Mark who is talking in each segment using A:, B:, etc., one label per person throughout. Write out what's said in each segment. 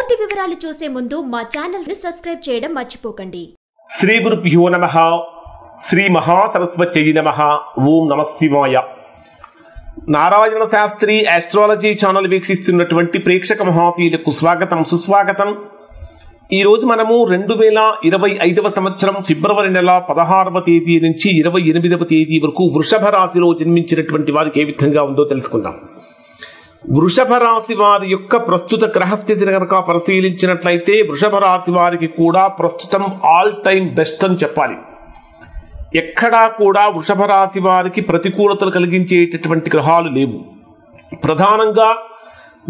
A: పూర్తి వివరాలు చూసే ముందు మా ఛానల్ ని సబ్స్క్రైబ్ చేయడం మర్చిపోకండి.
B: శ్రీ గురుభ్యో నమః. శ్రీ మహాసరస్వత్యై నమః. ఓం నమః శివాయ. నారాయణ శాస్త్రి ఆస్ట్రాలజీ ఛానల్ వీక్షిస్తున్నటువంటి ప్రేక్షక మహాశీలకు స్వాగతం, సుస్వాగతం. ఈరోజు మనము 2025వ సంవత్సరం ఫిబ్రవరి నెల 16వ తేదీ నుంచి 28వ తేదీ వరకు వృషభ రాశిలో జన్మించినటువంటి వారికి ఏ విధంగా ఉందో తెలుసుకుందాం. వృషభ రాశి వారి యొక్క ప్రస్తుత గ్రహస్థితిని కనుక పరిశీలించినట్లయితే వృషభ రాశి వారికి కూడా ప్రస్తుతం ఆల్ టైమ్ బెస్ట్ అని చెప్పాలి. ఎక్కడా కూడా వృషభ రాశి వారికి ప్రతికూలతలు కలిగించేటటువంటి గ్రహాలు లేవు. ప్రధానంగా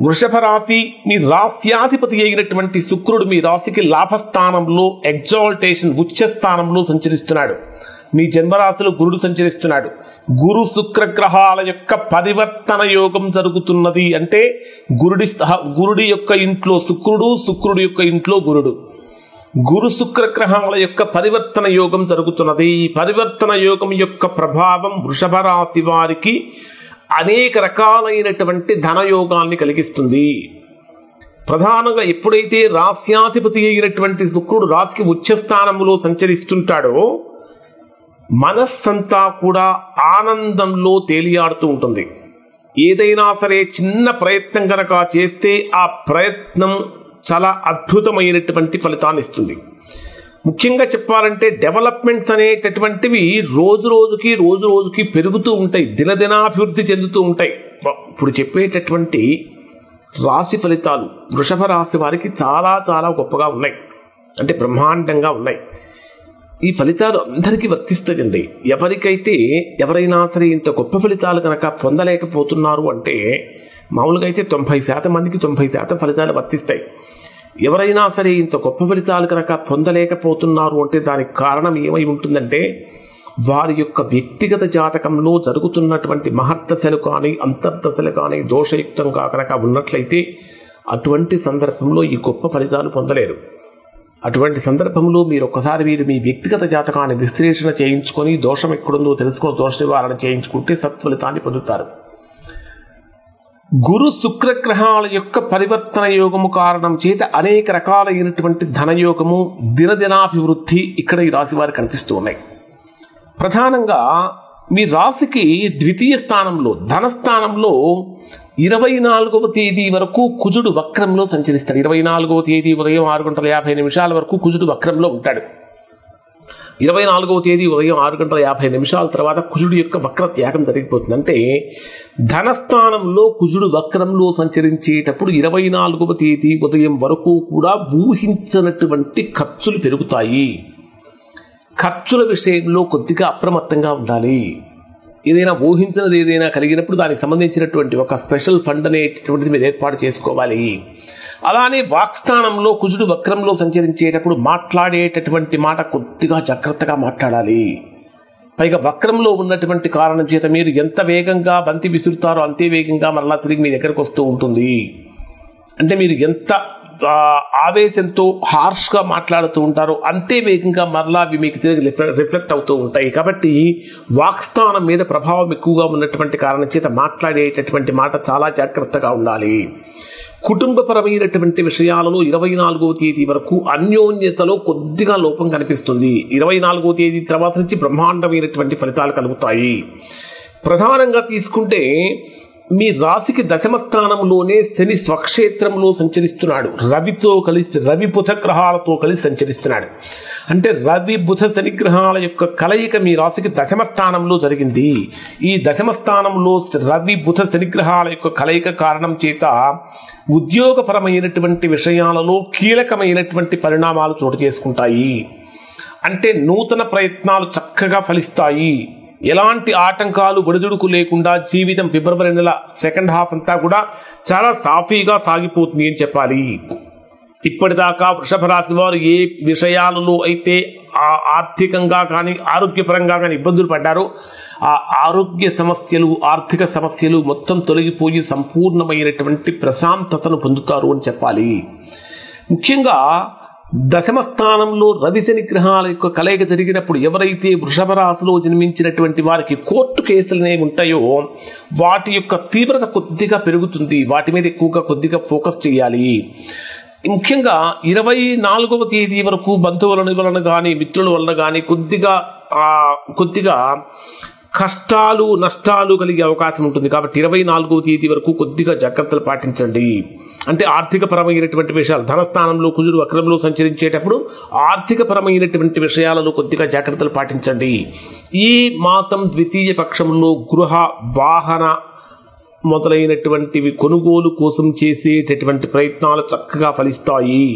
B: వృషభ రాశి మీ రాశ్యాధిపతి అయినటువంటి శుక్రుడు మీ రాశికి లాభస్థానంలో ఎగ్జాల్టేషన్ ఉచ్చ స్థానంలో సంచరిస్తున్నాడు. మీ జన్మరాశిలో గురుడు సంచరిస్తున్నాడు. గురు శుక్ర గ్రహాల యొక్క పరివర్తన యోగం జరుగుతున్నది. అంటే గురుడి యొక్క ఇంట్లో శుక్రుడు, శుక్రుడి యొక్క ఇంట్లో గురుడు, గురు శుక్ర గ్రహాల యొక్క పరివర్తన యోగం జరుగుతున్నది. ఈ పరివర్తన యోగం యొక్క ప్రభావం వృషభ రాశి వారికి అనేక రకాలైనటువంటి ధనయోగాల్ని కలిగిస్తుంది. ప్రధానంగా ఎప్పుడైతే రాశ్యాధిపతి అయినటువంటి శుక్రుడు రాశికి ఉచ్చ స్థానంలో సంచరిస్తుంటాడో మనస్సంతా కూడా ఆనందంలో తేలియాడుతూ ఉంటుంది. ఏదైనా సరే చిన్న ప్రయత్నం కనుక చేస్తే ఆ ప్రయత్నం చాలా అద్భుతమైనటువంటి ఫలితాన్ని ఇస్తుంది. ముఖ్యంగా చెప్పాలంటే డెవలప్మెంట్స్ అనేటటువంటివి రోజు రోజుకి పెరుగుతూ ఉంటాయి, దినదినాభివృద్ధి చెందుతూ ఉంటాయి. ఇప్పుడు చెప్పేటటువంటి రాశి ఫలితాలు వృషభ రాశి వారికి చాలా చాలా గొప్పగా ఉన్నాయి, అంటే బ్రహ్మాండంగా ఉన్నాయి. ఈ ఫలితాలు అందరికీ వర్తిస్తాయండి. ఎవరైనా సరే ఇంత గొప్ప ఫలితాలు కనుక పొందలేకపోతున్నారు అంటే మామూలుగా అయితే 90% మందికి 90% ఫలితాలు వర్తిస్తాయి. ఎవరైనా సరే ఇంత గొప్ప ఫలితాలు కనుక పొందలేకపోతున్నారు అంటే దానికి కారణం ఏమై ఉంటుందంటే వారి యొక్క వ్యక్తిగత జాతకంలో జరుగుతున్నటువంటి మహర్దశలు కానీ అంతర్దశలు కానీ దోషయుక్తంగా కనుక ఉన్నట్లయితే అటువంటి సందర్భంలో ఈ గొప్ప ఫలితాలు పొందలేరు. అటువంటి సందర్భంలో మీరు మీ వ్యక్తిగత జాతకాన్ని విశ్లేషణ చేయించుకొని దోషం ఎక్కడుందో తెలుసుకొని దోష నివారణ చేయించుకుంటే సత్ఫలితాన్ని పొందుతారు. గురు శుక్ర గ్రహాల యొక్క పరివర్తన యోగము కారణం చేత అనేక రకాలైనటువంటి ధనయోగము, దినదినాభివృద్ధి ఇక్కడ ఈ రాశి వారికి కనిపిస్తూ ఉన్నాయి. ప్రధానంగా మీ రాశికి ద్వితీయ స్థానంలో ధనస్థానంలో 24వ తేదీ వరకు కుజుడు వక్రంలో సంచరిస్తాడు. 24వ తేదీ ఉదయం 6:50 వరకు కుజుడు వక్రంలో ఉంటాడు. 24వ తేదీ ఉదయం 6:50 తర్వాత కుజుడు యొక్క వక్ర త్యాగం జరిగిపోతుంది. అంటే ధనస్థానంలో కుజుడు వక్రంలో సంచరించేటప్పుడు 24వ తేదీ ఉదయం వరకు కూడా ఊహించినటువంటి ఖర్చులు పెరుగుతాయి. ఖర్చుల విషయంలో కొద్దిగా అప్రమత్తంగా ఉండాలి. ఏదైనా ఊహించినది ఏదైనా కలిగినప్పుడు దానికి సంబంధించినటువంటి ఒక స్పెషల్ ఫండ్ అనేటటువంటిది మీరు ఏర్పాటు చేసుకోవాలి. అలానే వాక్స్థానంలో కుజుడు వక్రంలో సంచరించేటప్పుడు మాట్లాడేటటువంటి మాట కొద్దిగా జాగ్రత్తగా మాట్లాడాలి. పైగా వక్రంలో ఉన్నటువంటి కారణం చేత మీరు ఎంత వేగంగా బంతి విసురుతారో అంతే వేగంగా మరలా తిరిగి మీ దగ్గరకు వస్తూ ఉంటుంది. అంటే మీరు ఎంత ఆవేశంతో హార్ష్గా మాట్లాడుతూ ఉంటారో అంతే వేగంగా మరలా అవి మీకు తిరిగి రిఫ్లెక్ట్ అవుతూ ఉంటాయి. కాబట్టి వాక్స్థానం మీద ప్రభావం ఎక్కువగా ఉన్నటువంటి కారణం చేత మాట్లాడేటటువంటి మాట చాలా జాగ్రత్తగా ఉండాలి. కుటుంబపరమైనటువంటి విషయాలలో 24వ తేదీ వరకు అన్యోన్యతలో కొద్దిగా లోపం కనిపిస్తుంది. 24వ తేదీ తర్వాత నుంచి బ్రహ్మాండమైనటువంటి ఫలితాలు కలుగుతాయి. ప్రధానంగా తీసుకుంటే మీ రాశికి దశమ స్థానంలోనే శని స్వక్షేత్రంలో సంచరిస్తున్నాడు. రవి బుధ గ్రహాలతో కలిసి సంచరిస్తున్నాడు. అంటే రవి బుధ శని గ్రహాల యొక్క కలయిక మీ రాశికి దశమ స్థానంలో జరిగింది. ఈ దశమ స్థానంలో రవి బుధ శని గ్రహాల యొక్క కలయిక కారణం చేత ఉద్యోగపరమైనటువంటి విషయాలలో కీలకమైనటువంటి పరిణామాలు చోటు చేసుకుంటాయి. అంటే నూతన ప్రయత్నాలు చక్కగా ఫలిస్తాయి. ఎలాంటి ఆటంకాలు ఒడిదుడుకు లేకుండా జీవితం ఫిబ్రవరి నెల సెకండ్ హాఫ్ అంతా కూడా చాలా సాఫీగా సాగిపోతుంది అని చెప్పాలి. ఇప్పటిదాకా వృషభ రాశి వారు ఏ విషయాలలో అయితే ఆర్థికంగా కానీ ఆరోగ్యపరంగా కానీ ఇబ్బందులు పడ్డారో ఆ ఆరోగ్య సమస్యలు, ఆర్థిక సమస్యలు మొత్తం తొలగిపోయి సంపూర్ణమైనటువంటి ప్రశాంతతను పొందుతారు అని చెప్పాలి. ముఖ్యంగా దశమ స్థానంలో రవి శని గ్రహాల యొక్క కలయిక జరిగినప్పుడు ఎవరైతే వృషభ రాశిలో జన్మించినటువంటి వారికి కోర్టు కేసులు ఉంటాయో వాటి యొక్క తీవ్రత కొద్దిగా పెరుగుతుంది. వాటి మీద ఎక్కువగా కొద్దిగా ఫోకస్ చేయాలి. ముఖ్యంగా 24వ తేదీ వరకు బంధువుల వలన కానీ మిత్రుల వలన కానీ కొద్దిగా కష్టాలు నష్టాలు కలిగే అవకాశం ఉంటుంది. కాబట్టి 24వ తేదీ వరకు కొద్దిగా జాగ్రత్తలు పాటించండి. అంటే ఆర్థికపరమైనటువంటి విషయాలు, ధనస్థానంలో కుజుడు వక్రంలో సంచరించేటప్పుడు ఆర్థికపరమైనటువంటి విషయాలలో కొద్దిగా జాగ్రత్తలు పాటించండి. ఈ మాసం ద్వితీయ పక్షంలో గృహ వాహన మొదలైనటువంటివి కొనుగోలు కోసం చేసేటటువంటి ప్రయత్నాలు చక్కగా ఫలిస్తాయి.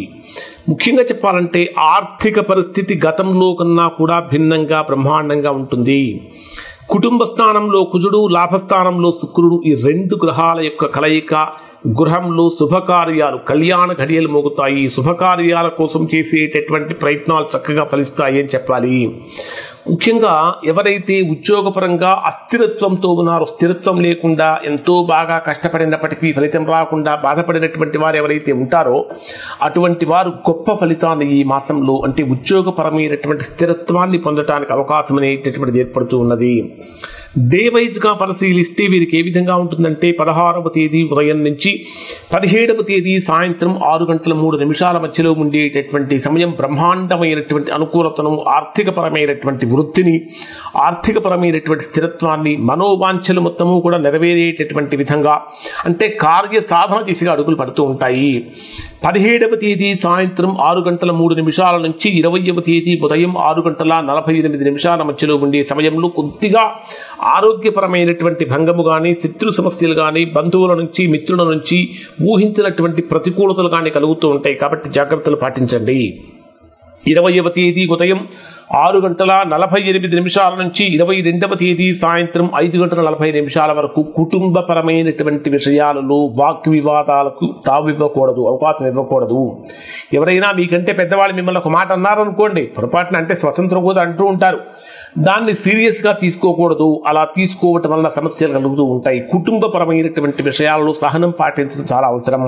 B: ముఖ్యంగా చెప్పాలంటే ఆర్థిక పరిస్థితి గతంలో కన్నా కూడా భిన్నంగా బ్రహ్మాండంగా ఉంటుంది. కుటుంబ స్థానంలో కుజుడు, లాభస్థానంలో శుక్రుడు, ఈ 2 గ్రహాల యొక్క కలయిక గృహంలో శుభకార్యాలు, కళ్యాణ ఘడియలు మోగుతాయి. శుభకార్యాల కోసం చేసేటటువంటి ప్రయత్నాలు చక్కగా ఫలిస్తాయి అని చెప్పాలి. ముఖ్యంగా ఎవరైతే ఉద్యోగపరంగా అస్థిరత్వంతో ఉన్నారో, స్థిరత్వం లేకుండా ఎంతో బాగా కష్టపడినప్పటికీ ఫలితం రాకుండా బాధపడినటువంటి వారు ఎవరైతే ఉంటారో అటువంటి వారు గొప్ప ఫలితాన్ని ఈ మాసంలో, అంటే ఉద్యోగపరమైనటువంటి స్థిరత్వాన్ని పొందడానికి అవకాశం అనేటటువంటిది ఏర్పడుతూ ఉన్నది. డే వైజ్గా పరిశీలిస్తే వీరికి ఏ విధంగా ఉంటుందంటే 16వ తేదీ ఉదయం నుంచి 17వ తేదీ సాయంత్రం 6:03 మధ్యలో ఉండేటటువంటి సమయం బ్రహ్మాండమైనటువంటి అనుకూలతను, ఆర్థికపరమైనటువంటి వృద్ధిని, ఆర్థికపరమైనటువంటి స్థిరత్వాన్ని, మనోవాంఛలు మొత్తము కూడా నెరవేరేటటువంటి విధంగా, అంటే కార్య సాధన దిశగా అడుగులు పడుతూ ఉంటాయి. 17వ తేదీ సాయంత్రం 6:03 నుంచి 20వ తేదీ ఉదయం 6:48 మధ్యలో ఉండే సమయంలో కొద్దిగా ఆరోగ్యపరమైనటువంటి భంగము కానీ, శత్రు సమస్యలు కానీ, బంధువుల నుంచి మిత్రుల నుంచి ఊహించినటువంటి ప్రతికూలతలు కానీ కలుగుతూ ఉంటాయి. కాబట్టి జాగ్రత్తలు పాటించండి. 20వ తేదీ ఉదయం 6:48 నుంచి 22వ తేదీ సాయంత్రం 5:40 వరకు కుటుంబపరమైనటువంటి విషయాలలో వాగ్వివాదాలకు తావివ్వకూడదు, అవకాశం ఇవ్వకూడదు. ఎవరైనా మీకంటే పెద్దవాళ్ళు మిమ్మల్ని ఒక మాట అన్నారనుకోండి, పొరపాటున అంటే స్వతంత్రం కూడా అంటూ ఉంటారు, దాన్ని సీరియస్గా తీసుకోకూడదు. అలా తీసుకోవటం వల్ల సమస్యలు కలుగుతూ ఉంటాయి. కుటుంబపరమైనటువంటి విషయాలలో సహనం పాటించడం చాలా అవసరం.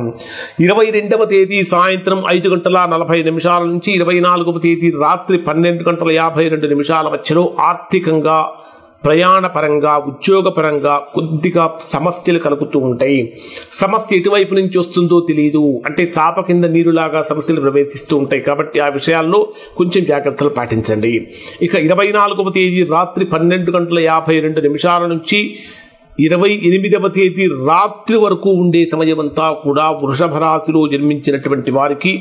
B: 22వ తేదీ సాయంత్రం 5:40 నుంచి 24వ తేదీ రాత్రి 12:52 మధ్యలో ఆర్థికంగా, ప్రయాణపరంగా, ఉద్యోగపరంగా కొద్దిగా సమస్యలు కలుగుతూ ఉంటాయి. సమస్య ఎటువైపు నుంచి వస్తుందో తెలియదు, అంటే చాప కింద నీరులాగా సమస్యలు ప్రవేశిస్తూ ఉంటాయి. కాబట్టి ఆ విషయాల్లో కొంచెం జాగ్రత్తలు పాటించండి. ఇక 24వ తేదీ రాత్రి 12:52 నుంచి 28వ తేదీ రాత్రి వరకు ఉండే సమయమంతా కూడా వృషభ రాశిలో జన్మించినటువంటి వారికి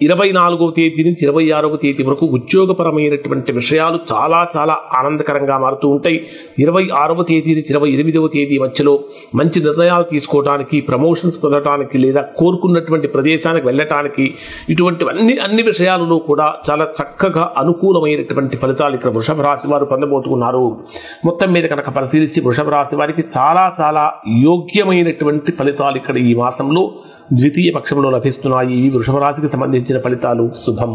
B: 24వ తేదీ నుంచి 26వ తేదీ వరకు ఉద్యోగపరమైనటువంటి విషయాలు చాలా చాలా ఆనందకరంగా మారుతూ ఉంటాయి. 26వ తేదీ నుంచి 28వ తేదీ మధ్యలో మంచి నిర్ణయాలు తీసుకోవడానికి, ప్రమోషన్స్ పొందడానికి, లేదా కోరుకున్నటువంటి ప్రదేశానికి వెళ్ళటానికి, ఇటువంటి అన్ని విషయాలలో కూడా చాలా చక్కగా అనుకూలమైనటువంటి ఫలితాలు ఇక్కడ వృషభ రాశి వారు పొందబోతున్నారు. మొత్తం మీద కనుక పరిశీలిస్తే వృషభ రాశి వారికి చాలా చాలా యోగ్యమైనటువంటి ఫలితాలు ఇక్కడ ఈ మాసంలో ద్వితీయ పక్షంలో లభిస్తున్నాయి. ఇవి వృషభ రాశికి సంబంధించిన ఫలితాలు. శుభం.